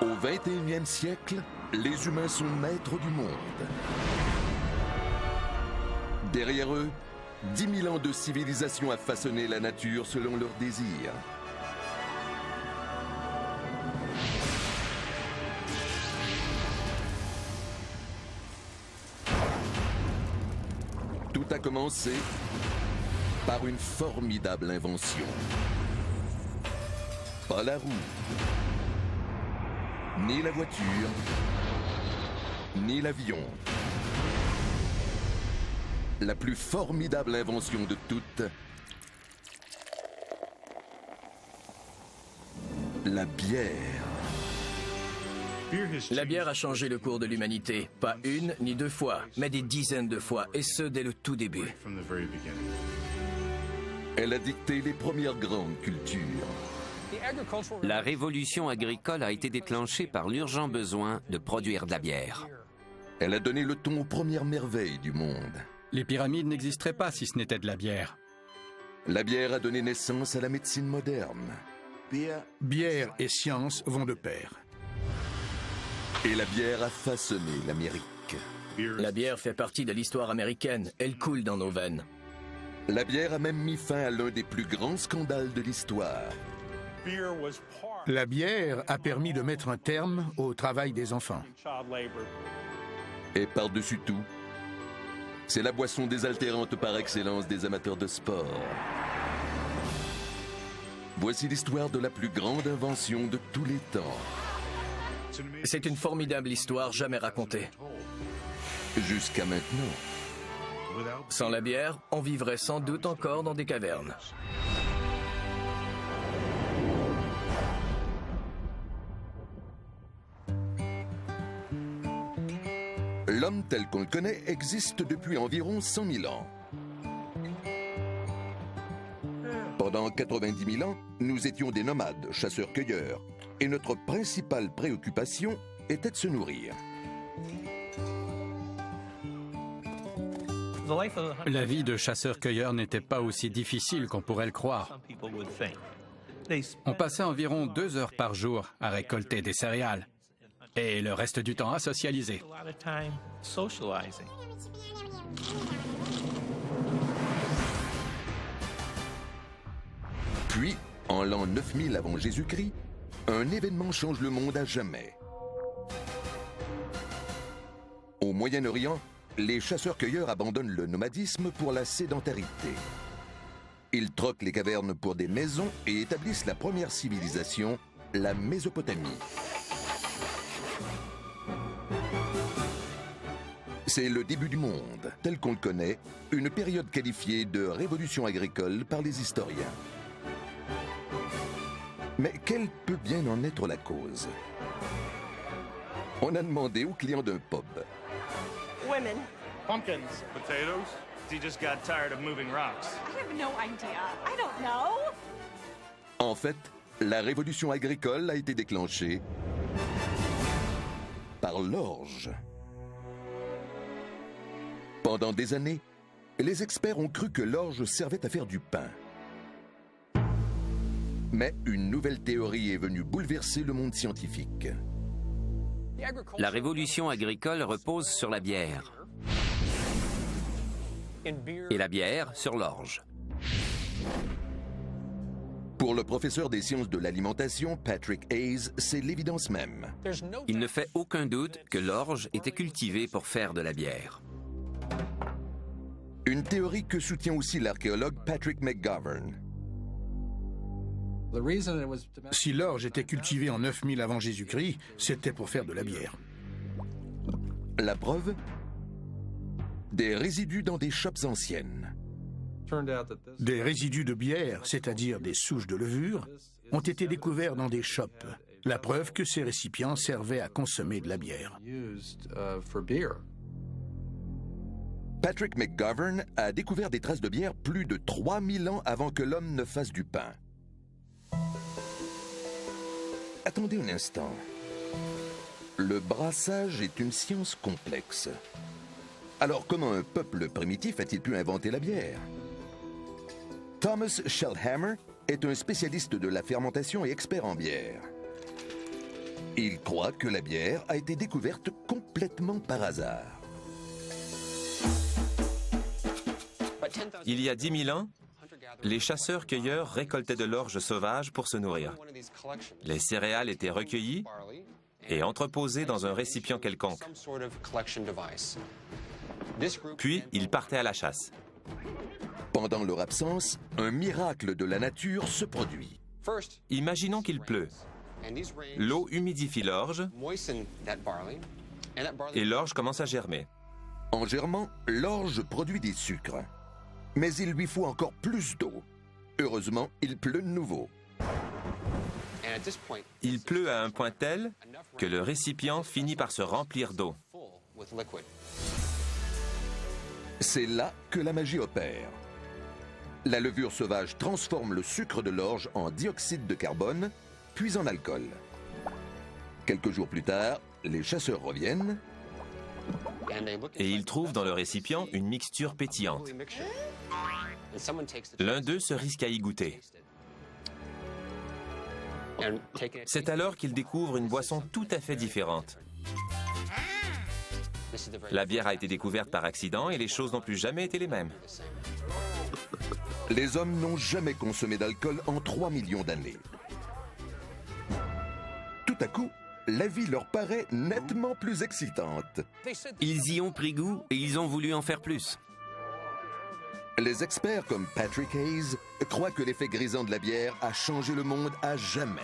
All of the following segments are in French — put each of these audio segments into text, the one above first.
Au XXIe siècle, les humains sont maîtres du monde. Derrière eux, 10 000 ans de civilisation à façonner la nature selon leurs désirs. Tout a commencé par une formidable invention. Pas la roue, ni la voiture, ni l'avion. La plus formidable invention de toutes, la bière. La bière a changé le cours de l'humanité, pas une ni deux fois, mais des dizaines de fois, et ce dès le tout début. Elle a dicté les premières grandes cultures. La révolution agricole a été déclenchée par l'urgent besoin de produire de la bière. Elle a donné le ton aux premières merveilles du monde. Les pyramides n'existeraient pas si ce n'était de la bière. La bière a donné naissance à la médecine moderne. Bière et science vont de pair. Et la bière a façonné l'Amérique. La bière fait partie de l'histoire américaine, elle coule dans nos veines. La bière a même mis fin à l'un des plus grands scandales de l'histoire. La bière a permis de mettre un terme au travail des enfants. Et par-dessus tout, c'est la boisson désaltérante par excellence des amateurs de sport. Voici l'histoire de la plus grande invention de tous les temps. C'est une formidable histoire jamais racontée. Jusqu'à maintenant. Sans la bière, on vivrait sans doute encore dans des cavernes. L'homme tel qu'on le connaît existe depuis environ 100 000 ans. Pendant 90 000 ans, nous étions des nomades, chasseurs-cueilleurs, et notre principale préoccupation était de se nourrir. La vie de chasseur-cueilleur n'était pas aussi difficile qu'on pourrait le croire. On passait environ 2 heures par jour à récolter des céréales et le reste du temps à socialiser. Puis, en l'an 9000 avant Jésus-Christ, un événement change le monde à jamais. Au Moyen-Orient, les chasseurs-cueilleurs abandonnent le nomadisme pour la sédentarité. Ils troquent les cavernes pour des maisons et établissent la première civilisation, la Mésopotamie. C'est le début du monde, tel qu'on le connaît, une période qualifiée de révolution agricole par les historiens. Mais quelle peut bien en être la cause? On a demandé aux clients d'un pub. Women. Pumpkins. Potatoes. He just got tired of moving rocks. I have no idea. I don't know. En fait, la révolution agricole a été déclenchée par l'orge. Pendant des années, les experts ont cru que l'orge servait à faire du pain. Mais une nouvelle théorie est venue bouleverser le monde scientifique. La révolution agricole repose sur la bière et la bière sur l'orge. Pour le professeur des sciences de l'alimentation, Patrick Hayes, c'est l'évidence même. Il ne fait aucun doute que l'orge était cultivée pour faire de la bière. Une théorie que soutient aussi l'archéologue Patrick McGovern. Si l'orge était cultivée en 9000 avant Jésus-Christ, c'était pour faire de la bière. La preuve? Des résidus dans des chopes anciennes. Des résidus de bière, c'est-à-dire des souches de levure, ont été découverts dans des chopes. La preuve que ces récipients servaient à consommer de la bière. Patrick McGovern a découvert des traces de bière plus de 3000 ans avant que l'homme ne fasse du pain. Attendez un instant. Le brassage est une science complexe. Alors comment un peuple primitif a-t-il pu inventer la bière? Thomas Sheldhammer est un spécialiste de la fermentation et expert en bière. Il croit que la bière a été découverte complètement par hasard. Il y a 10 000 ans, les chasseurs-cueilleurs récoltaient de l'orge sauvage pour se nourrir. Les céréales étaient recueillies et entreposées dans un récipient quelconque. Puis, ils partaient à la chasse. Pendant leur absence, un miracle de la nature se produit. Imaginons qu'il pleut. L'eau humidifie l'orge et l'orge commence à germer. En germant, l'orge produit des sucres. Mais il lui faut encore plus d'eau. Heureusement, il pleut de nouveau. Il pleut à un point tel que le récipient finit par se remplir d'eau. C'est là que la magie opère. La levure sauvage transforme le sucre de l'orge en dioxyde de carbone, puis en alcool. Quelques jours plus tard, les chasseurs reviennent Et ils trouvent dans le récipient une mixture pétillante. L'un d'eux se risque à y goûter. C'est alors qu'ils découvrent une boisson tout à fait différente. La bière a été découverte par accident et les choses n'ont plus jamais été les mêmes. Les hommes n'ont jamais consommé d'alcool en 3 millions d'années. Tout à coup, la vie leur paraît nettement plus excitante. Ils y ont pris goût et ils ont voulu en faire plus. Les experts comme Patrick Hayes croient que l'effet grisant de la bière a changé le monde à jamais.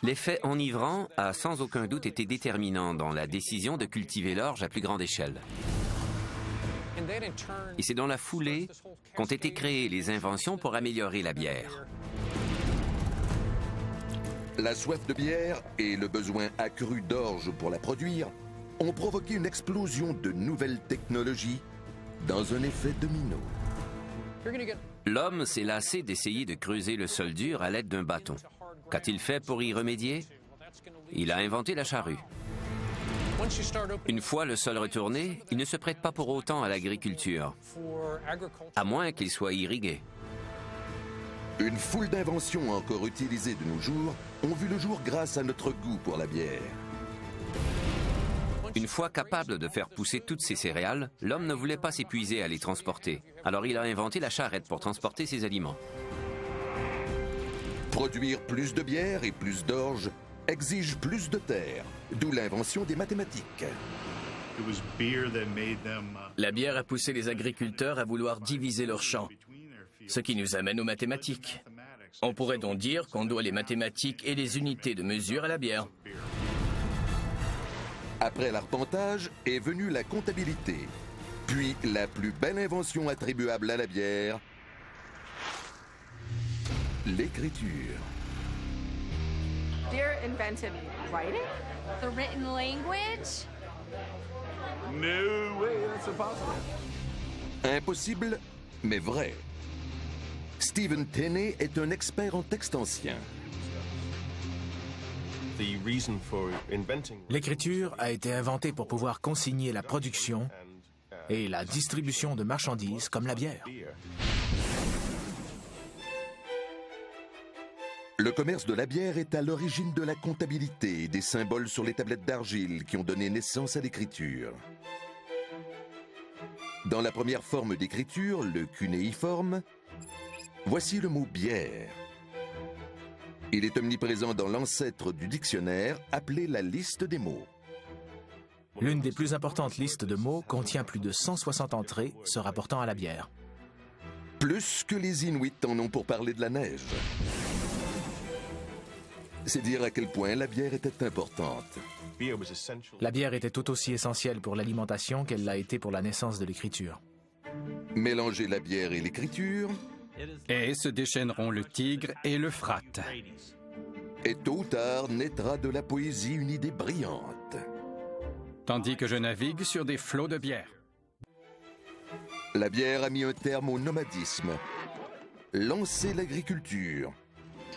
L'effet enivrant a sans aucun doute été déterminant dans la décision de cultiver l'orge à plus grande échelle. Et c'est dans la foulée qu'ont été créées les inventions pour améliorer la bière. La soif de bière et le besoin accru d'orge pour la produire ont provoqué une explosion de nouvelles technologies dans un effet domino. L'homme s'est lassé d'essayer de creuser le sol dur à l'aide d'un bâton. Qu'a-t-il fait pour y remédier? Il a inventé la charrue. Une fois le sol retourné, il ne se prête pas pour autant à l'agriculture, à moins qu'il soit irrigué. Une foule d'inventions encore utilisées de nos jours ont vu le jour grâce à notre goût pour la bière. Une fois capable de faire pousser toutes ces céréales, l'homme ne voulait pas s'épuiser à les transporter. Alors il a inventé la charrette pour transporter ses aliments. Produire plus de bière et plus d'orge exige plus de terre, d'où l'invention des mathématiques. La bière a poussé les agriculteurs à vouloir diviser leurs champs, ce qui nous amène aux mathématiques. On pourrait donc dire qu'on doit les mathématiques et les unités de mesure à la bière. Après l'arpentage est venue la comptabilité, puis la plus belle invention attribuable à la bière, l'écriture. Beer invented writing? The written language? No way, that's impossible. Impossible, mais vrai. Stephen Tenney est un expert en texte ancien. L'écriture a été inventée pour pouvoir consigner la production et la distribution de marchandises comme la bière. Le commerce de la bière est à l'origine de la comptabilité et des symboles sur les tablettes d'argile qui ont donné naissance à l'écriture. Dans la première forme d'écriture, le cunéiforme, voici le mot bière. Il est omniprésent dans l'ancêtre du dictionnaire appelé la liste des mots. L'une des plus importantes listes de mots contient plus de 160 entrées se rapportant à la bière. Plus que les Inuits en ont pour parler de la neige. C'est dire à quel point la bière était importante. La bière était tout aussi essentielle pour l'alimentation qu'elle l'a été pour la naissance de l'écriture. Mélanger la bière et l'écriture, Et se déchaîneront le tigre et l'Euphrate. et tôt ou tard naîtra de la poésie une idée brillante. Tandis que je navigue sur des flots de bière. La bière a mis un terme au nomadisme, lancé l'agriculture,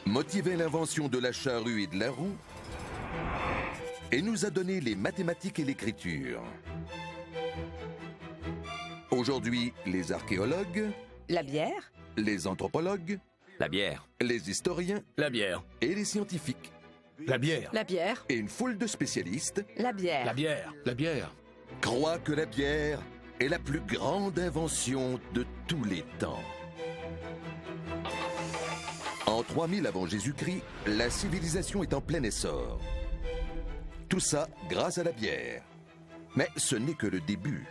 motivé l'invention de la charrue et de la roue, et nous a donné les mathématiques et l'écriture. Aujourd'hui, les archéologues, La bière? les anthropologues La bière. Les historiens La bière. et les scientifiques. La bière. La bière. Et une foule de spécialistes La bière. La bière. La bière. croient que la bière est la plus grande invention de tous les temps. En 3000 avant Jésus-Christ, la civilisation est en plein essor. Tout ça grâce à la bière. Mais ce n'est que le début.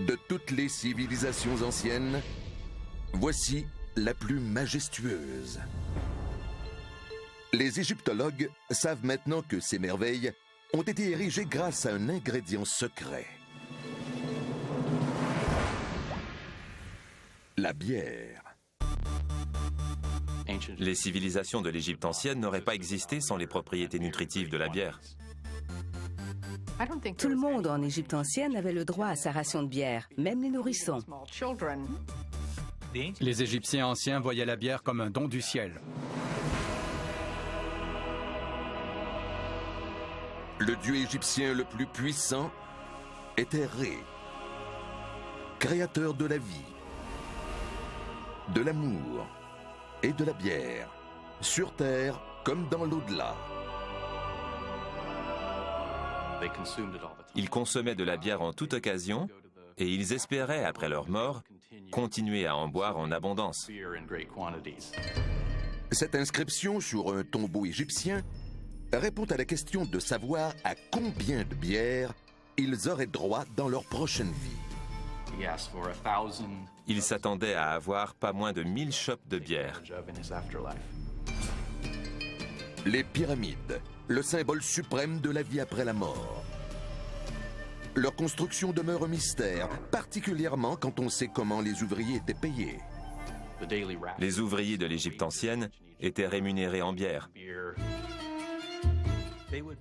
De toutes les civilisations anciennes, voici la plus majestueuse. Les égyptologues savent maintenant que ces merveilles ont été érigées grâce à un ingrédient secret. La bière. Les civilisations de l'Égypte ancienne n'auraient pas existé sans les propriétés nutritives de la bière. Tout le monde en Égypte ancienne avait le droit à sa ration de bière, même les nourrissons. Les Égyptiens anciens voyaient la bière comme un don du ciel. Le dieu égyptien le plus puissant était Ré, créateur de la vie, de l'amour et de la bière, sur Terre comme dans l'au-delà. Ils consommaient de la bière en toute occasion et ils espéraient, après leur mort, continuer à en boire en abondance. Cette inscription sur un tombeau égyptien répond à la question de savoir à combien de bières ils auraient droit dans leur prochaine vie. Ils s'attendaient à avoir pas moins de 1000 chopes de bière. Les pyramides, le symbole suprême de la vie après la mort. Leur construction demeure un mystère, particulièrement quand on sait comment les ouvriers étaient payés. Les ouvriers de l'Égypte ancienne étaient rémunérés en bière.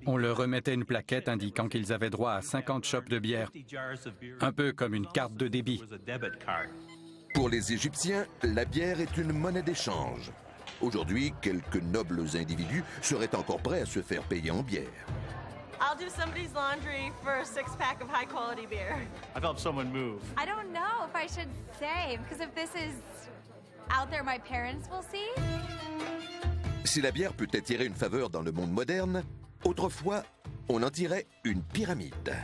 On leur remettait une plaquette indiquant qu'ils avaient droit à 50 chopes de bière, un peu comme une carte de débit. Pour les Égyptiens, la bière est une monnaie d'échange. Aujourd'hui, quelques nobles individus seraient encore prêts à se faire payer en bière. I'll do somebody's laundry for a six-pack of high-quality beer. I've helped someone move. I don't know if I should say, because if this is out there, my parents will see. Si la bière peut attirer une faveur dans le monde moderne, autrefois, on en tirait une pyramide.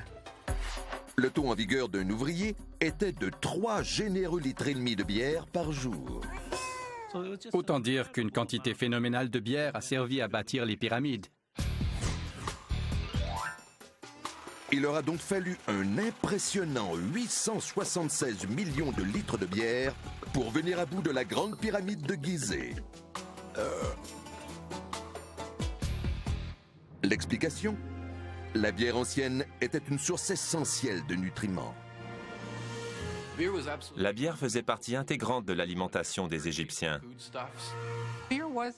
Le taux en vigueur d'un ouvrier était de 3 généreux litres et demi de bière par jour. Autant dire qu'une quantité phénoménale de bière a servi à bâtir les pyramides. Il leur a donc fallu un impressionnant 876 millions de litres de bière pour venir à bout de la grande pyramide de Gizeh. L'explication ? La bière ancienne était une source essentielle de nutriments. La bière faisait partie intégrante de l'alimentation des Égyptiens.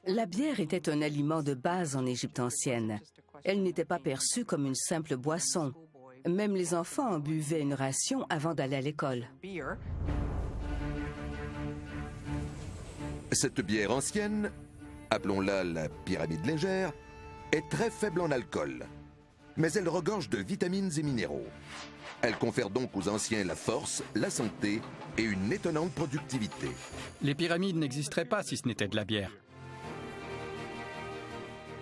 La bière était un aliment de base en Égypte ancienne. Elle n'était pas perçue comme une simple boisson. Même les enfants en buvaient une ration avant d'aller à l'école. Cette bière ancienne, appelons-la la pyramide légère, est très faible en alcool, mais elle regorge de vitamines et minéraux. Elle confère donc aux anciens la force, la santé et une étonnante productivité. Les pyramides n'existeraient pas si ce n'était de la bière.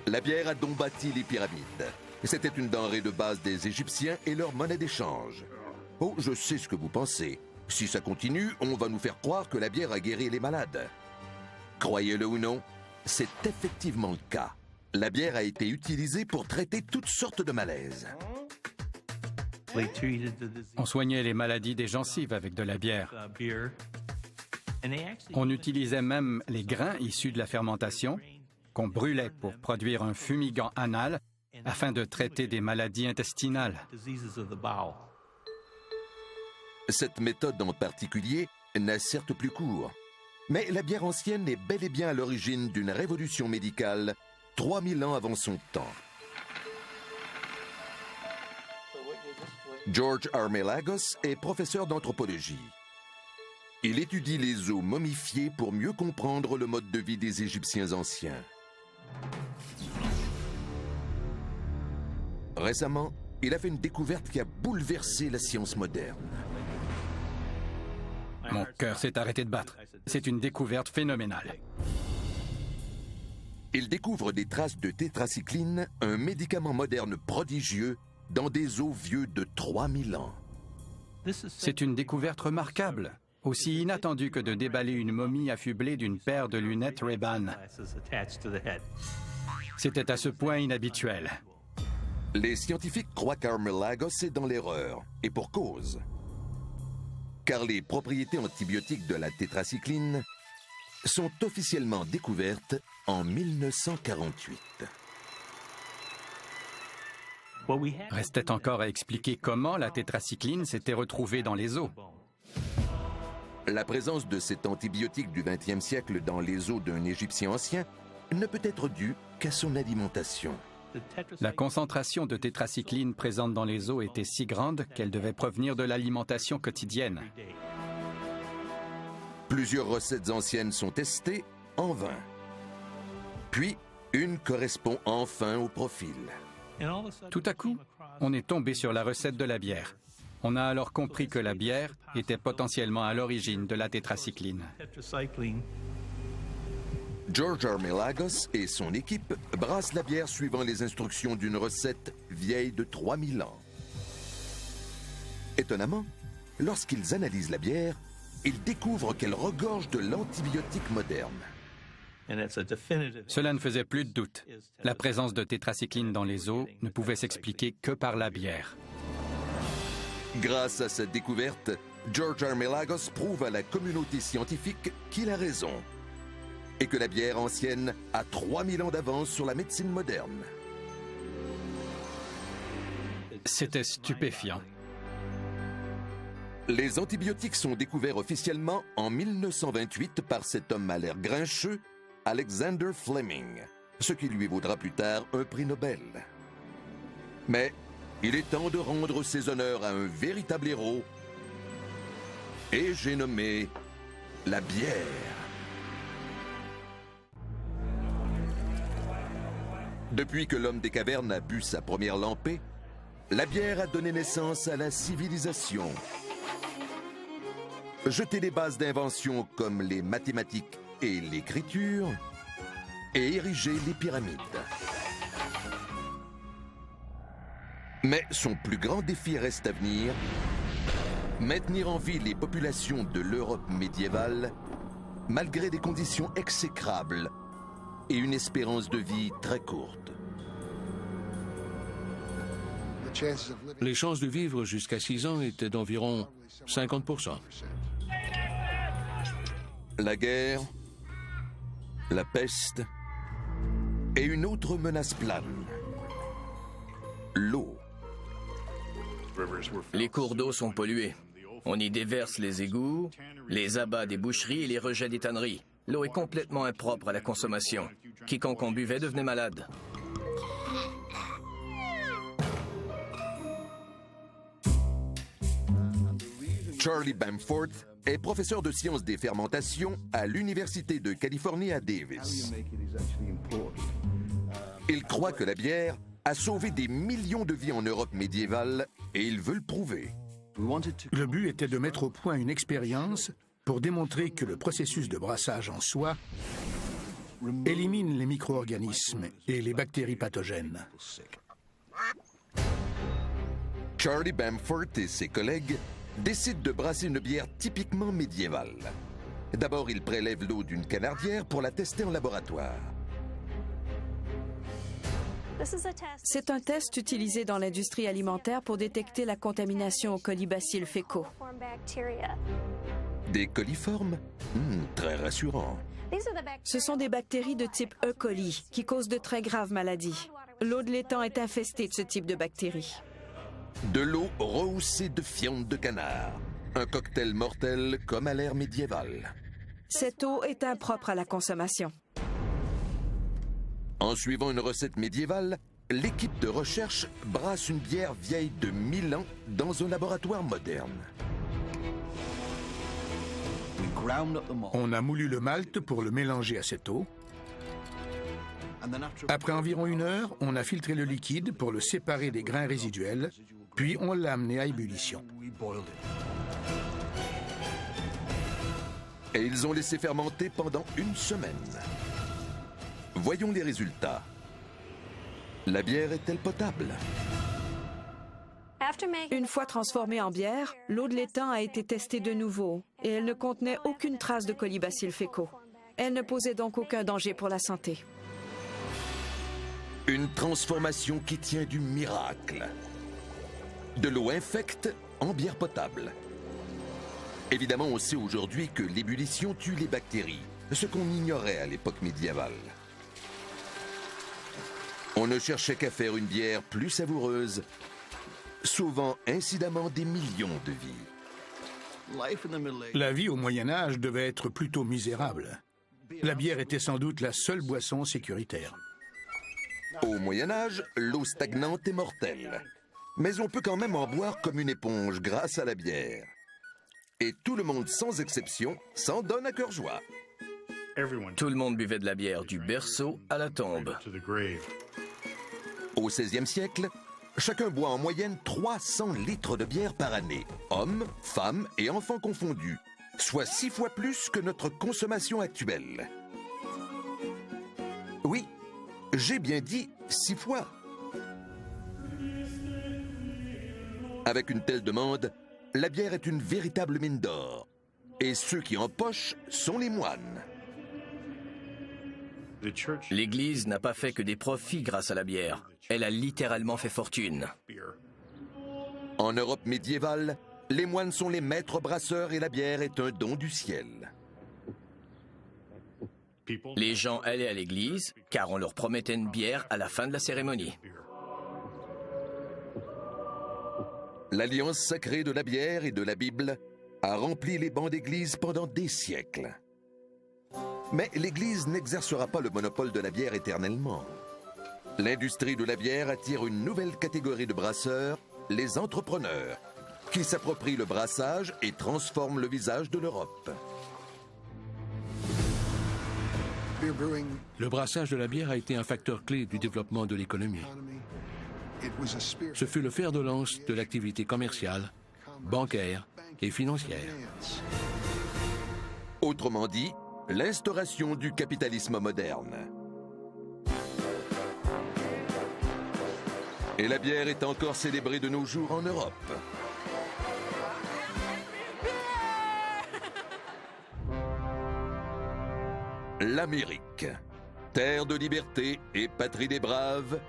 La bière a donc bâti les pyramides. C'était une denrée de base des Égyptiens et leur monnaie d'échange. Oh, je sais ce que vous pensez. Si ça continue, on va nous faire croire que la bière a guéri les malades. Croyez-le ou non, c'est effectivement le cas. La bière a été utilisée pour traiter toutes sortes de malaises. On soignait les maladies des gencives avec de la bière. On utilisait même les grains issus de la fermentation qu'on brûlait pour produire un fumigant anal afin de traiter des maladies intestinales. Cette méthode en particulier n'a certes plus cours, mais la bière ancienne est bel et bien à l'origine d'une révolution médicale 3000 ans avant son temps. George Armelagos est professeur d'anthropologie. Il étudie les os momifiés pour mieux comprendre le mode de vie des Égyptiens anciens. Récemment, il a fait une découverte qui a bouleversé la science moderne. Mon cœur s'est arrêté de battre. C'est une découverte phénoménale. Il découvre des traces de tétracycline, un médicament moderne prodigieux, dans des os vieux de 3000 ans. C'est une découverte remarquable, aussi inattendue que de déballer une momie affublée d'une paire de lunettes Ray-Ban. C'était à ce point inhabituel. Les scientifiques croient qu'Armelagos est dans l'erreur, et pour cause. Car les propriétés antibiotiques de la tétracycline sont officiellement découvertes en 1948. Restait encore à expliquer comment la tétracycline s'était retrouvée dans les os. La présence de cet antibiotique du XXe siècle dans les os d'un Égyptien ancien ne peut être due qu'à son alimentation. La concentration de tétracycline présente dans les os était si grande qu'elle devait provenir de l'alimentation quotidienne. Plusieurs recettes anciennes sont testées en vain. Puis, une correspond enfin au profil. Tout à coup, on est tombé sur la recette de la bière. On a alors compris que la bière était potentiellement à l'origine de la tétracycline. George Armelagos et son équipe brassent la bière suivant les instructions d'une recette vieille de 3000 ans. Étonnamment, lorsqu'ils analysent la bière, ils découvrent qu'elle regorge de l'antibiotique moderne. Cela ne faisait plus de doute. La présence de tétracycline dans les os ne pouvait s'expliquer que par la bière. Grâce à cette découverte, George Armelagos prouve à la communauté scientifique qu'il a raison et que la bière ancienne a 3000 ans d'avance sur la médecine moderne. C'était stupéfiant. Les antibiotiques sont découverts officiellement en 1928 par cet homme à l'air grincheux, Alexander Fleming, ce qui lui vaudra plus tard un prix Nobel. Mais il est temps de rendre ses honneurs à un véritable héros, et j'ai nommé la bière. Depuis que l'homme des cavernes a bu sa première lampée, la bière a donné naissance à la civilisation. Jeté les bases d'inventions comme les mathématiques et l'écriture, et érigé les pyramides. Mais son plus grand défi reste à venir, maintenir en vie les populations de l'Europe médiévale, malgré des conditions exécrables et une espérance de vie très courte. Les chances de vivre jusqu'à 6 ans étaient d'environ 50%. La guerre, la peste et une autre menace plane. L'eau. Les cours d'eau sont pollués. On y déverse les égouts, les abats des boucheries et les rejets des tanneries. L'eau est complètement impropre à la consommation. Quiconque en buvait devenait malade. Charlie Bamforth est professeur de sciences des fermentations à l'Université de Californie à Davis. Il croit que la bière a sauvé des millions de vies en Europe médiévale et il veut le prouver. Le but était de mettre au point une expérience pour démontrer que le processus de brassage en soi élimine les micro-organismes et les bactéries pathogènes. Charlie Bamforth et ses collègues décident de brasser une bière typiquement médiévale. D'abord, ils prélèvent l'eau d'une canardière pour la tester en laboratoire. C'est un test utilisé dans l'industrie alimentaire pour détecter la contamination aux colibacilles fécaux. Des coliformes? Très rassurant. Ce sont des bactéries de type E. coli qui causent de très graves maladies. L'eau de l'étang est infestée de ce type de bactéries. De l'eau rehaussée de fientes de canard. Un cocktail mortel comme à l'ère médiévale. Cette eau est impropre à la consommation. En suivant une recette médiévale, l'équipe de recherche brasse une bière vieille de 1000 ans dans un laboratoire moderne. On a moulu le malt pour le mélanger à cette eau. Après environ 1 heure, on a filtré le liquide pour le séparer des grains résiduels, puis on l'a amené à ébullition. Et ils ont laissé fermenter pendant 1 semaine. Voyons les résultats. La bière est-elle potable? Une fois transformée en bière, l'eau de l'étang a été testée de nouveau et elle ne contenait aucune trace de colibacilles fécaux. Elle ne posait donc aucun danger pour la santé. Une transformation qui tient du miracle. De l'eau infecte en bière potable. Évidemment, on sait aujourd'hui que l'ébullition tue les bactéries, ce qu'on ignorait à l'époque médiévale. On ne cherchait qu'à faire une bière plus savoureuse, sauvant incidemment des millions de vies. La vie au Moyen Âge devait être plutôt misérable. La bière était sans doute la seule boisson sécuritaire. Au Moyen Âge, l'eau stagnante est mortelle. Mais on peut quand même en boire comme une éponge grâce à la bière. Et tout le monde, sans exception, s'en donne à cœur joie. Tout le monde buvait de la bière du berceau à la tombe. Au XVIe siècle, chacun boit en moyenne 300 litres de bière par année, hommes, femmes et enfants confondus, soit 6 fois plus que notre consommation actuelle. Oui, j'ai bien dit 6 fois. Avec une telle demande, la bière est une véritable mine d'or. Et ceux qui empochent sont les moines. L'Église n'a pas fait que des profits grâce à la bière. Elle a littéralement fait fortune. En Europe médiévale, les moines sont les maîtres brasseurs et la bière est un don du ciel. Les gens allaient à l'église car on leur promettait une bière à la fin de la cérémonie. L'alliance sacrée de la bière et de la Bible a rempli les bancs d'église pendant des siècles. Mais l'Église n'exercera pas le monopole de la bière éternellement. L'industrie de la bière attire une nouvelle catégorie de brasseurs, les entrepreneurs, qui s'approprient le brassage et transforment le visage de l'Europe. Le brassage de la bière a été un facteur clé du développement de l'économie. Ce fut le fer de lance de l'activité commerciale, bancaire et financière. Autrement dit, l'instauration du capitalisme moderne. Et la bière est encore célébrée de nos jours en Europe. L'Amérique, terre de liberté et patrie des braves,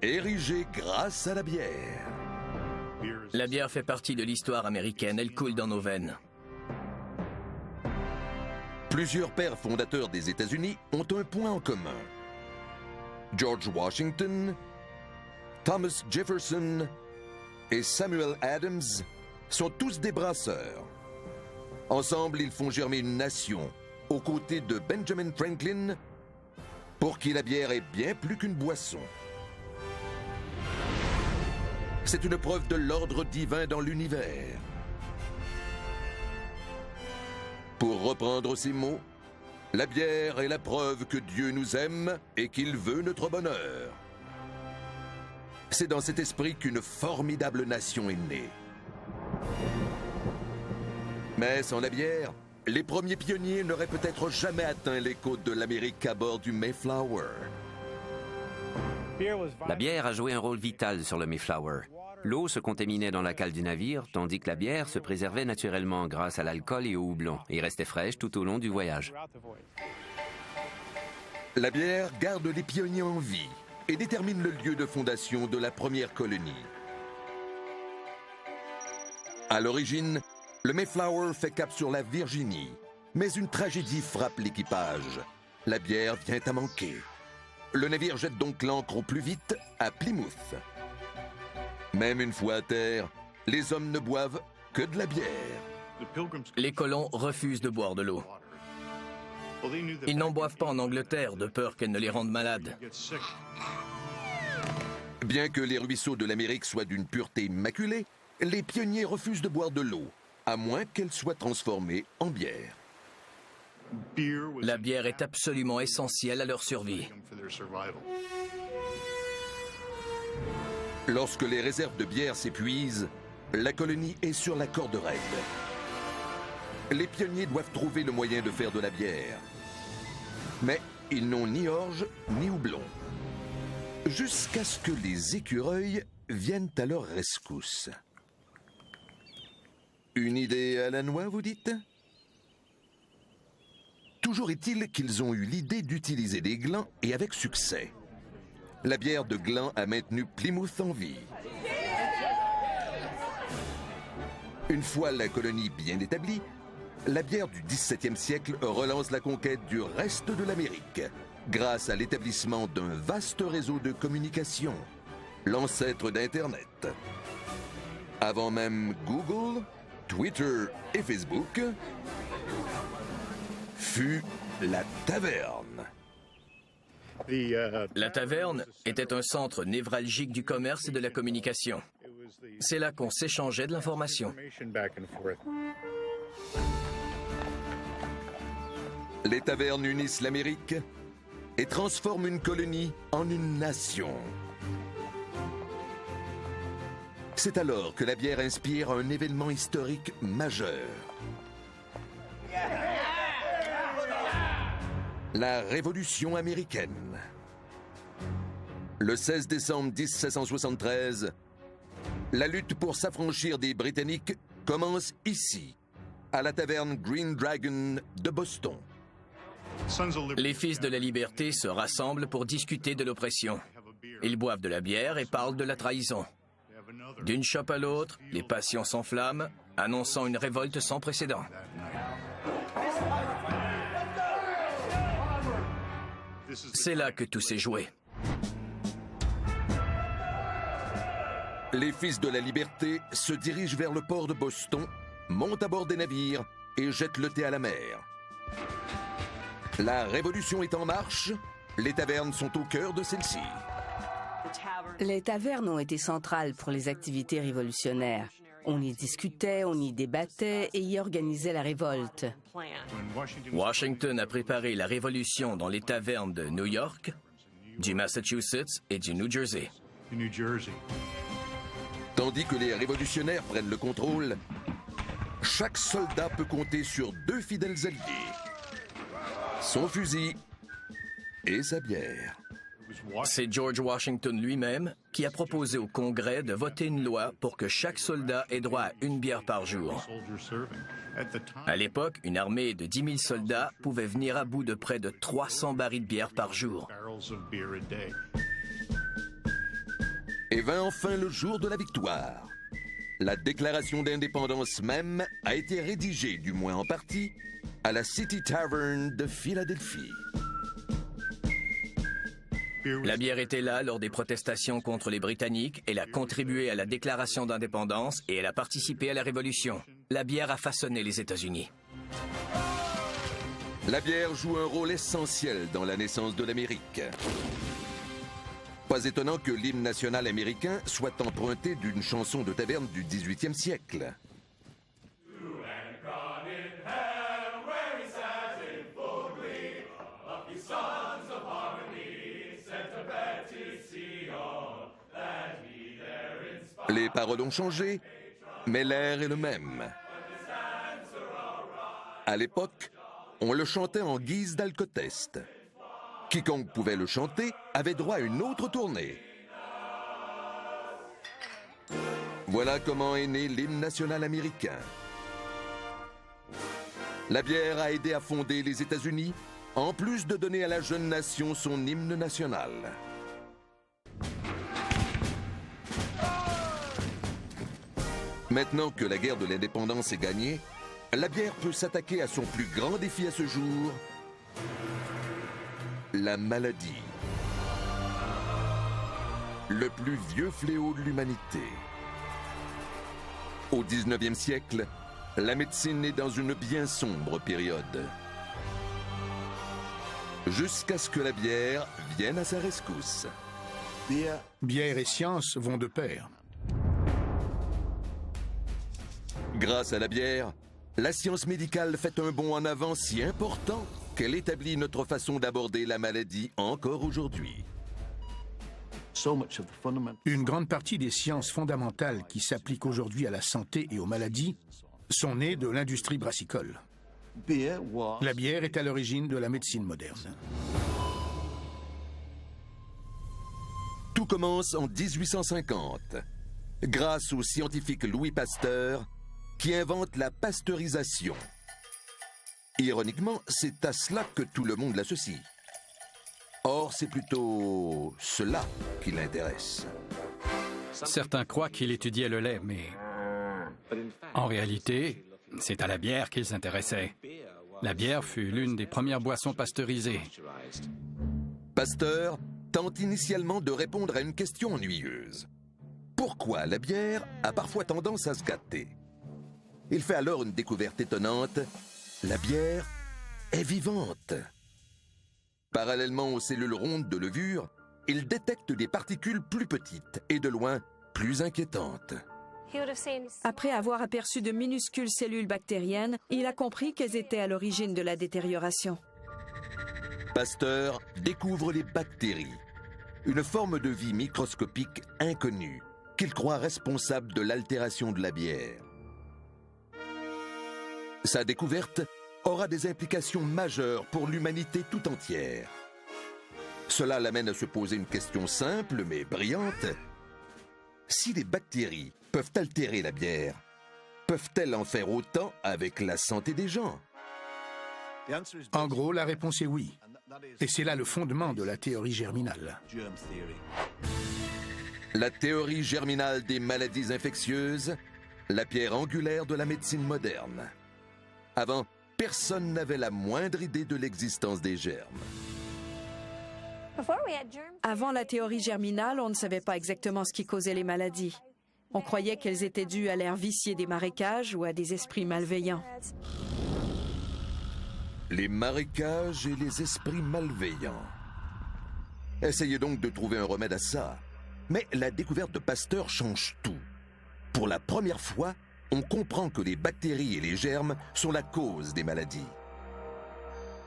érigée grâce à la bière. La bière fait partie de l'histoire américaine, elle coule dans nos veines. Plusieurs pères fondateurs des États-Unis ont un point en commun. George Washington, Thomas Jefferson et Samuel Adams sont tous des brasseurs. Ensemble, ils font germer une nation aux côtés de Benjamin Franklin, pour qui la bière est bien plus qu'une boisson. C'est une preuve de l'ordre divin dans l'univers. Pour reprendre ces mots, la bière est la preuve que Dieu nous aime et qu'il veut notre bonheur. C'est dans cet esprit qu'une formidable nation est née. Mais sans la bière, les premiers pionniers n'auraient peut-être jamais atteint les côtes de l'Amérique à bord du Mayflower. La bière a joué un rôle vital sur le Mayflower. L'eau se contaminait dans la cale du navire, tandis que la bière se préservait naturellement grâce à l'alcool et au houblon et restait fraîche tout au long du voyage. La bière garde les pionniers en vie et détermine le lieu de fondation de la première colonie. À l'origine, le Mayflower fait cap sur la Virginie, mais une tragédie frappe l'équipage. La bière vient à manquer. Le navire jette donc l'ancre au plus vite à Plymouth. Même une fois à terre, les hommes ne boivent que de la bière. Les colons refusent de boire de l'eau. Ils n'en boivent pas en Angleterre de peur qu'elle ne les rende malades. Bien que les ruisseaux de l'Amérique soient d'une pureté immaculée, les pionniers refusent de boire de l'eau, à moins qu'elle soit transformée en bière. La bière est absolument essentielle à leur survie. Lorsque les réserves de bière s'épuisent, la colonie est sur la corde raide. Les pionniers doivent trouver le moyen de faire de la bière. Mais ils n'ont ni orge ni houblon. Jusqu'à ce que les écureuils viennent à leur rescousse. Une idée à la noix, vous dites? Toujours est-il qu'ils ont eu l'idée d'utiliser des glands et avec succès. La bière de gland a maintenu Plymouth en vie. Une fois la colonie bien établie, la bière du XVIIe siècle relance la conquête du reste de l'Amérique, grâce à l'établissement d'un vaste réseau de communication, l'ancêtre d'Internet. Avant même Google, Twitter et Facebook, fut la taverne. La taverne était un centre névralgique du commerce et de la communication. C'est là qu'on s'échangeait de l'information. Les tavernes unissent l'Amérique et transforment une colonie en une nation. C'est alors que la bière inspire un événement historique majeur. La Révolution américaine. Le 16 décembre 1773, la lutte pour s'affranchir des Britanniques commence ici, à la taverne Green Dragon de Boston. Les fils de la liberté se rassemblent pour discuter de l'oppression. Ils boivent de la bière et parlent de la trahison. D'une chope à l'autre, les passions s'enflamment, annonçant une révolte sans précédent. C'est là que tout s'est joué. Les fils de la liberté se dirigent vers le port de Boston, montent à bord des navires et jettent le thé à la mer. La révolution est en marche, les tavernes sont au cœur de celle-ci. Les tavernes ont été centrales pour les activités révolutionnaires. On y discutait, on y débattait et y organisait la révolte. Washington a préparé la révolution dans les tavernes de New York, du Massachusetts et du New Jersey. Tandis que les révolutionnaires prennent le contrôle, chaque soldat peut compter sur 2 fidèles alliés. Son fusil et sa bière. C'est George Washington lui-même qui a proposé au Congrès de voter une loi pour que chaque soldat ait droit à une bière par jour. À l'époque, une armée de 10 000 soldats pouvait venir à bout de près de 300 barils de bière par jour. Et vint enfin le jour de la victoire. La déclaration d'indépendance même a été rédigée, du moins en partie, à la City Tavern de Philadelphie. La bière était là lors des protestations contre les Britanniques, elle a contribué à la déclaration d'indépendance et elle a participé à la Révolution. La bière a façonné les États-Unis. La bière joue un rôle essentiel dans la naissance de l'Amérique. Pas étonnant que l'hymne national américain soit emprunté d'une chanson de taverne du XVIIIe siècle. Les paroles ont changé, mais l'air est le même. À l'époque, on le chantait en guise d'alcotest. Quiconque pouvait le chanter avait droit à une autre tournée. Voilà comment est né l'hymne national américain. La bière a aidé à fonder les États-Unis, en plus de donner à la jeune nation son hymne national. Maintenant que la guerre de l'indépendance est gagnée, la bière peut s'attaquer à son plus grand défi à ce jour, la maladie. Le plus vieux fléau de l'humanité. Au 19e siècle, la médecine est dans une bien sombre période. Jusqu'à ce que la bière vienne à sa rescousse. Bière et science vont de pair. Grâce à la bière, la science médicale fait un bond en avant si important qu'elle établit notre façon d'aborder la maladie encore aujourd'hui. Une grande partie des sciences fondamentales qui s'appliquent aujourd'hui à la santé et aux maladies sont nées de l'industrie brassicole. La bière est à l'origine de la médecine moderne. Tout commence en 1850, grâce au scientifique Louis Pasteur, qui invente la pasteurisation. Ironiquement, c'est à cela que tout le monde l'associe. Or, c'est plutôt cela qui l'intéresse. Certains croient qu'il étudiait le lait, mais en réalité, c'est à la bière qu'il s'intéressait. La bière fut l'une des premières boissons pasteurisées. Pasteur tente initialement de répondre à une question ennuyeuse. Pourquoi la bière a parfois tendance à se gâter? Il fait alors une découverte étonnante. La bière est vivante. Parallèlement aux cellules rondes de levure, il détecte des particules plus petites et de loin plus inquiétantes. Après avoir aperçu de minuscules cellules bactériennes, il a compris qu'elles étaient à l'origine de la détérioration. Pasteur découvre les bactéries, une forme de vie microscopique inconnue qu'il croit responsable de l'altération de la bière. Sa découverte aura des implications majeures pour l'humanité tout entière. Cela l'amène à se poser une question simple mais brillante. Si les bactéries peuvent altérer la bière, peuvent-elles en faire autant avec la santé des gens? En gros, la réponse est oui. Et c'est là le fondement de la théorie germinale. La théorie germinale des maladies infectieuses, la pierre angulaire de la médecine moderne. Avant, personne n'avait la moindre idée de l'existence des germes. Avant la théorie germinale, on ne savait pas exactement ce qui causait les maladies. On croyait qu'elles étaient dues à l'air vicié des marécages ou à des esprits malveillants. Les marécages et les esprits malveillants. Essayez donc de trouver un remède à ça. Mais la découverte de Pasteur change tout. Pour la première fois, on comprend que les bactéries et les germes sont la cause des maladies.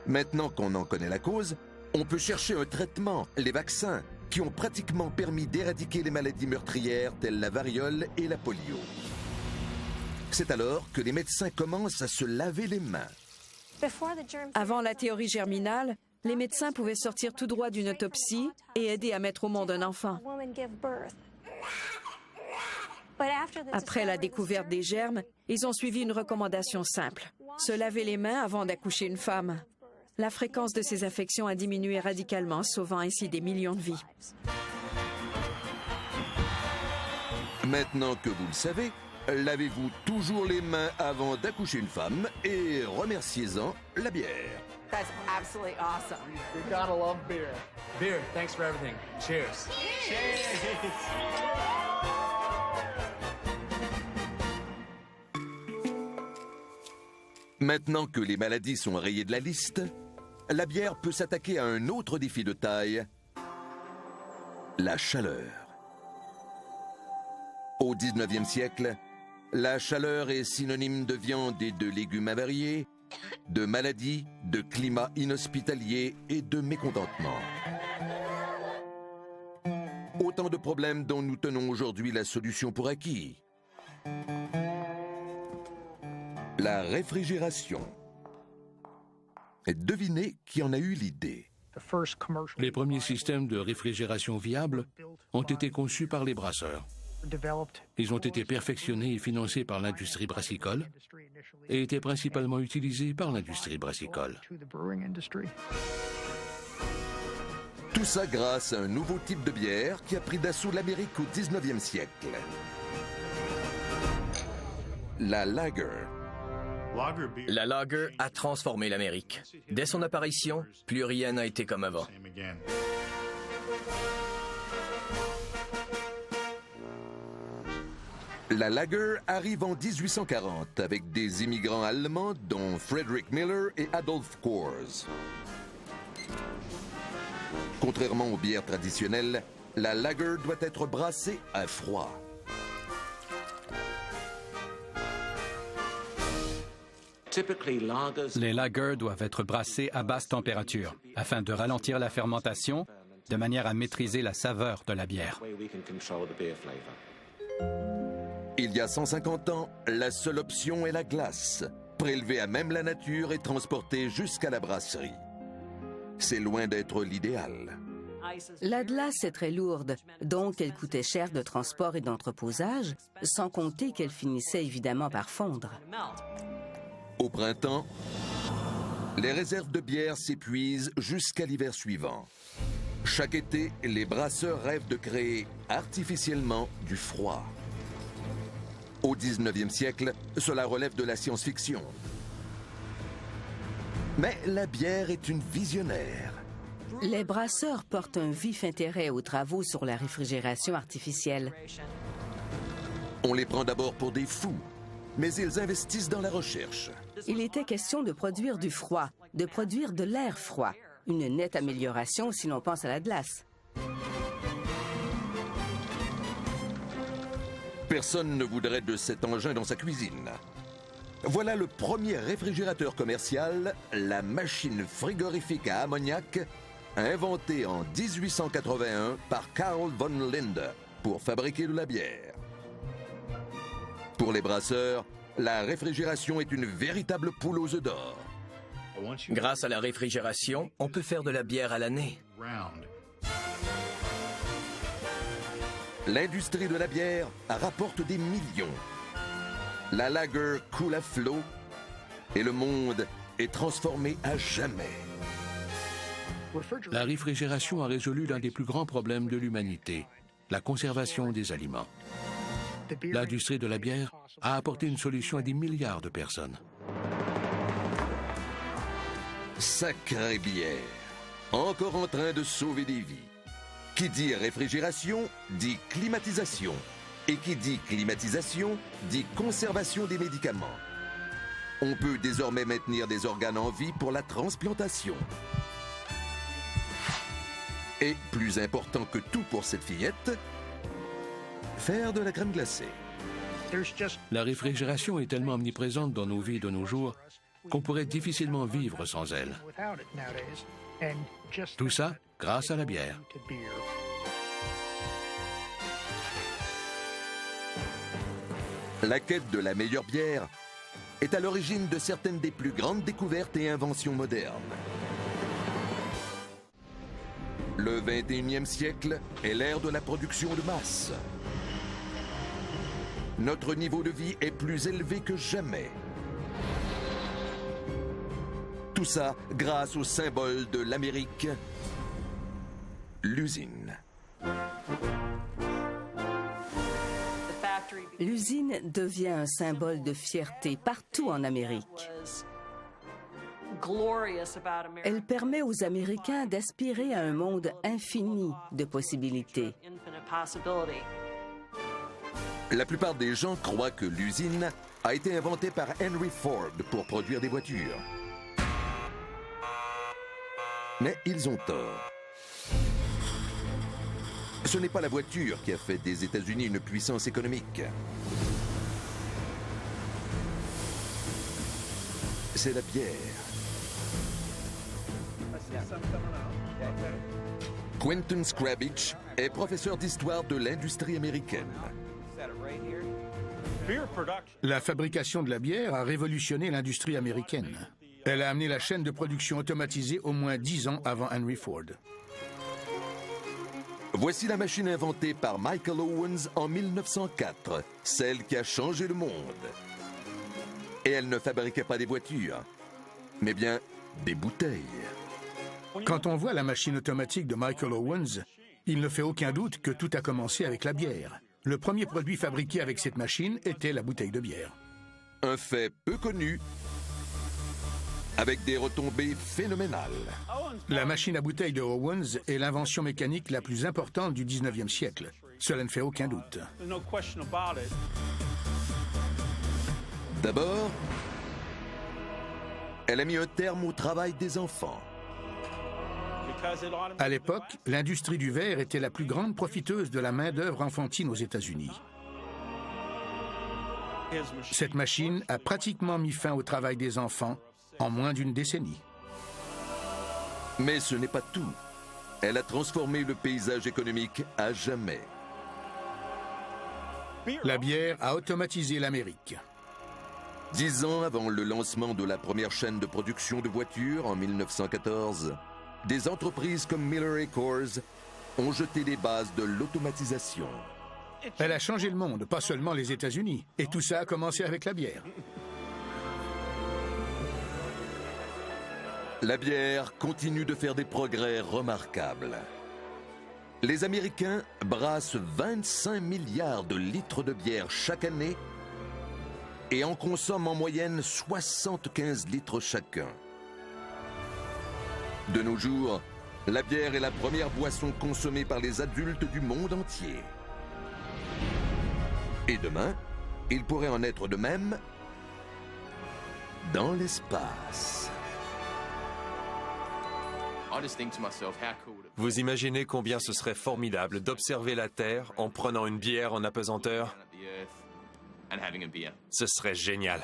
Maintenant qu'on en connaît la cause, on peut chercher un traitement, les vaccins, qui ont pratiquement permis d'éradiquer les maladies meurtrières telles la variole et la polio. C'est alors que les médecins commencent à se laver les mains. Avant la théorie germinale, les médecins pouvaient sortir tout droit d'une autopsie et aider à mettre au monde un enfant. Après la découverte des germes, ils ont suivi une recommandation simple: se laver les mains avant d'accoucher une femme. La fréquence de ces infections a diminué radicalement, sauvant ainsi des millions de vies. Maintenant que vous le savez, lavez-vous toujours les mains avant d'accoucher une femme et remerciez-en la bière. That's absolutely awesome. You gotta love beer. Beer, thanks for everything. Cheers. Cheers. Maintenant que les maladies sont rayées de la liste, la bière peut s'attaquer à un autre défi de taille, la chaleur. Au 19e siècle, la chaleur est synonyme de viande et de légumes avariés, de maladies, de climat inhospitalier et de mécontentement. Autant de problèmes dont nous tenons aujourd'hui la solution pour acquis. La réfrigération. Et devinez qui en a eu l'idée. Les premiers systèmes de réfrigération viables ont été conçus par les brasseurs. Ils ont été perfectionnés et financés par l'industrie brassicole et étaient principalement utilisés par l'industrie brassicole. Tout ça grâce à un nouveau type de bière qui a pris d'assaut l'Amérique au 19e siècle. La lager. La lager a transformé l'Amérique. Dès son apparition, plus rien n'a été comme avant. La lager arrive en 1840 avec des immigrants allemands dont Friedrich Miller et Adolf Coors. Contrairement aux bières traditionnelles, la lager doit être brassée à froid. Les lagers doivent être brassés à basse température afin de ralentir la fermentation de manière à maîtriser la saveur de la bière. Il y a 150 ans, la seule option est la glace, prélevée à même la nature et transportée jusqu'à la brasserie. C'est loin d'être l'idéal. La glace est très lourde, donc elle coûtait cher de transport et d'entreposage, sans compter qu'elle finissait évidemment par fondre. Au printemps, les réserves de bière s'épuisent jusqu'à l'hiver suivant. Chaque été, les brasseurs rêvent de créer artificiellement du froid. Au 19e siècle, cela relève de la science-fiction. Mais la bière est une visionnaire. Les brasseurs portent un vif intérêt aux travaux sur la réfrigération artificielle. On les prend d'abord pour des fous, mais ils investissent dans la recherche. Il était question de produire du froid, de produire de l'air froid. Une nette amélioration si l'on pense à la glace. Personne ne voudrait de cet engin dans sa cuisine. Voilà le premier réfrigérateur commercial, la machine frigorifique à ammoniac, inventée en 1881 par Carl von Linde pour fabriquer de la bière. Pour les brasseurs, la réfrigération est une véritable poule aux œufs d'or. Grâce à la réfrigération, on peut faire de la bière à l'année. L'industrie de la bière rapporte des millions. La lager coule à flot et le monde est transformé à jamais. La réfrigération a résolu l'un des plus grands problèmes de l'humanité, la conservation des aliments. L'industrie de la bière a apporté une solution à des milliards de personnes. Sacrée bière, encore en train de sauver des vies. Qui dit réfrigération, dit climatisation. Et qui dit climatisation, dit conservation des médicaments. On peut désormais maintenir des organes en vie pour la transplantation. Et, plus important que tout pour cette fillette, faire de la crème glacée. La réfrigération est tellement omniprésente dans nos vies de nos jours qu'on pourrait difficilement vivre sans elle. Tout ça grâce à la bière. La quête de la meilleure bière est à l'origine de certaines des plus grandes découvertes et inventions modernes. Le 21e siècle est l'ère de la production de masse. Notre niveau de vie est plus élevé que jamais. Tout ça grâce au symbole de l'Amérique, l'usine. L'usine devient un symbole de fierté partout en Amérique. Elle permet aux Américains d'aspirer à un monde infini de possibilités. La plupart des gens croient que l'usine a été inventée par Henry Ford pour produire des voitures. Mais ils ont tort. Ce n'est pas la voiture qui a fait des États-Unis une puissance économique. C'est la bière. Quentin Scrabich est professeur d'histoire de l'industrie américaine. La fabrication de la bière a révolutionné l'industrie américaine. Elle a amené la chaîne de production automatisée au moins 10 ans avant Henry Ford. Voici la machine inventée par Michael Owens en 1904, celle qui a changé le monde. Et elle ne fabriquait pas des voitures, mais bien des bouteilles. Quand on voit la machine automatique de Michael Owens, il ne fait aucun doute que tout a commencé avec la bière. Le premier produit fabriqué avec cette machine était la bouteille de bière. Un fait peu connu, avec des retombées phénoménales. La machine à bouteille de Owens est l'invention mécanique la plus importante du 19e siècle. Cela ne fait aucun doute. D'abord, elle a mis un terme au travail des enfants. À l'époque, l'industrie du verre était la plus grande profiteuse de la main-d'œuvre enfantine aux États-Unis. Cette machine a pratiquement mis fin au travail des enfants en moins d'une décennie. Mais ce n'est pas tout. Elle a transformé le paysage économique à jamais. La bière a automatisé l'Amérique. 10 ans avant le lancement de la première chaîne de production de voitures en 1914, des entreprises comme Miller & Coors ont jeté les bases de l'automatisation. Elle a changé le monde, pas seulement les États-Unis. Et tout ça a commencé avec la bière. La bière continue de faire des progrès remarquables. Les Américains brassent 25 milliards de litres de bière chaque année et en consomment en moyenne 75 litres chacun. De nos jours, la bière est la première boisson consommée par les adultes du monde entier. Et demain, il pourrait en être de même dans l'espace. Vous imaginez combien ce serait formidable d'observer la Terre en prenant une bière en apesanteur? Ce serait génial.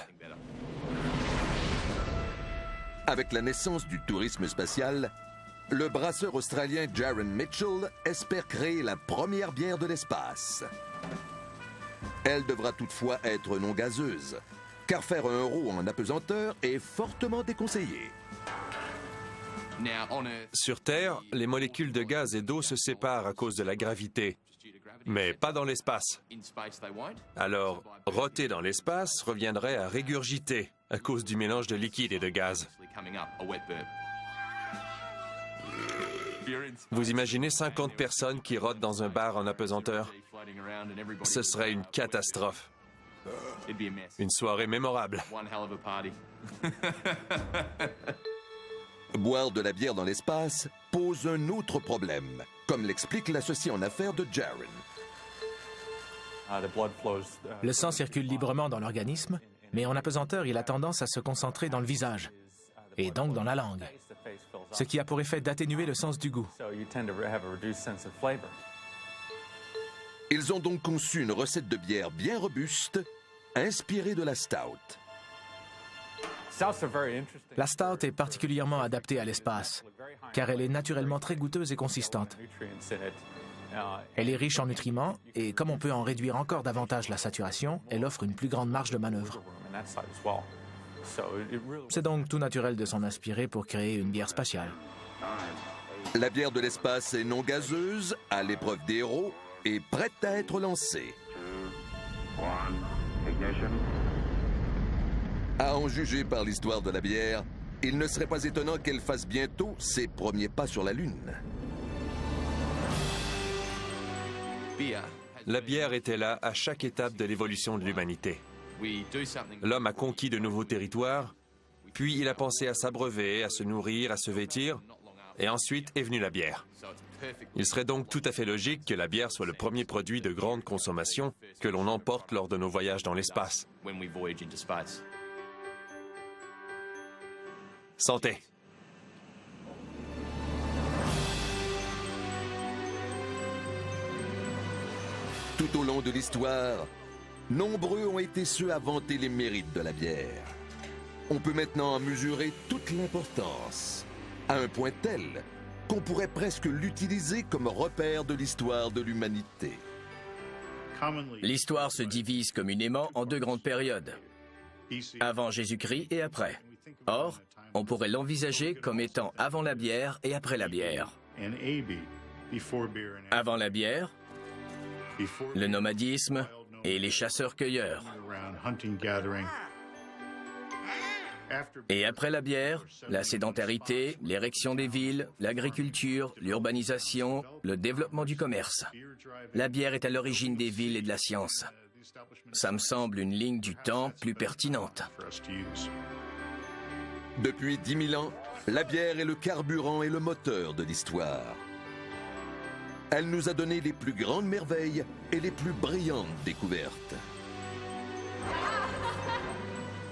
Avec la naissance du tourisme spatial, le brasseur australien Jaron Mitchell espère créer la première bière de l'espace. Elle devra toutefois être non gazeuse, car faire 1 euro en apesanteur est fortement déconseillé. Sur Terre, les molécules de gaz et d'eau se séparent à cause de la gravité, mais pas dans l'espace. Alors, roter dans l'espace reviendrait à régurgiter à cause du mélange de liquide et de gaz. Vous imaginez 50 personnes qui rotent dans un bar en apesanteur? Ce serait une catastrophe. Une soirée mémorable. Boire de la bière dans l'espace pose un autre problème, comme l'explique l'associé en affaires de Jaron. Le sang circule librement dans l'organisme, mais en apesanteur, il a tendance à se concentrer dans le visage, et donc dans la langue, ce qui a pour effet d'atténuer le sens du goût. Ils ont donc conçu une recette de bière bien robuste, inspirée de la stout. La stout est particulièrement adaptée à l'espace, car elle est naturellement très goûteuse et consistante. Elle est riche en nutriments, et comme on peut en réduire encore davantage la saturation, elle offre une plus grande marge de manœuvre. C'est donc tout naturel de s'en inspirer pour créer une bière spatiale. La bière de l'espace est non gazeuse, à l'épreuve des héros, et prête à être lancée. À en juger par l'histoire de la bière, il ne serait pas étonnant qu'elle fasse bientôt ses premiers pas sur la Lune. La bière était là à chaque étape de l'évolution de l'humanité. L'homme a conquis de nouveaux territoires, puis il a pensé à s'abreuver, à se nourrir, à se vêtir, et ensuite est venue la bière. Il serait donc tout à fait logique que la bière soit le premier produit de grande consommation que l'on emporte lors de nos voyages dans l'espace. Santé! Tout au long de l'histoire, nombreux ont été ceux à vanter les mérites de la bière. On peut maintenant en mesurer toute l'importance, à un point tel qu'on pourrait presque l'utiliser comme repère de l'histoire de l'humanité. L'histoire se divise communément en 2 grandes périodes, avant Jésus-Christ et après. Or, on pourrait l'envisager comme étant avant la bière et après la bière. Avant la bière, le nomadisme et les chasseurs-cueilleurs. Et après la bière, la sédentarité, l'érection des villes, l'agriculture, l'urbanisation, le développement du commerce. La bière est à l'origine des villes et de la science. Ça me semble une ligne du temps plus pertinente. Depuis 10 000 ans, la bière est le carburant et le moteur de l'histoire. Elle nous a donné les plus grandes merveilles et les plus brillantes découvertes.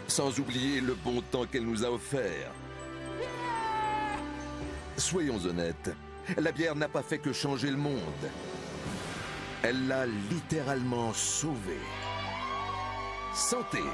Sans oublier le bon temps qu'elle nous a offert. Soyons honnêtes, la bière n'a pas fait que changer le monde. Elle l'a littéralement sauvé. Santé.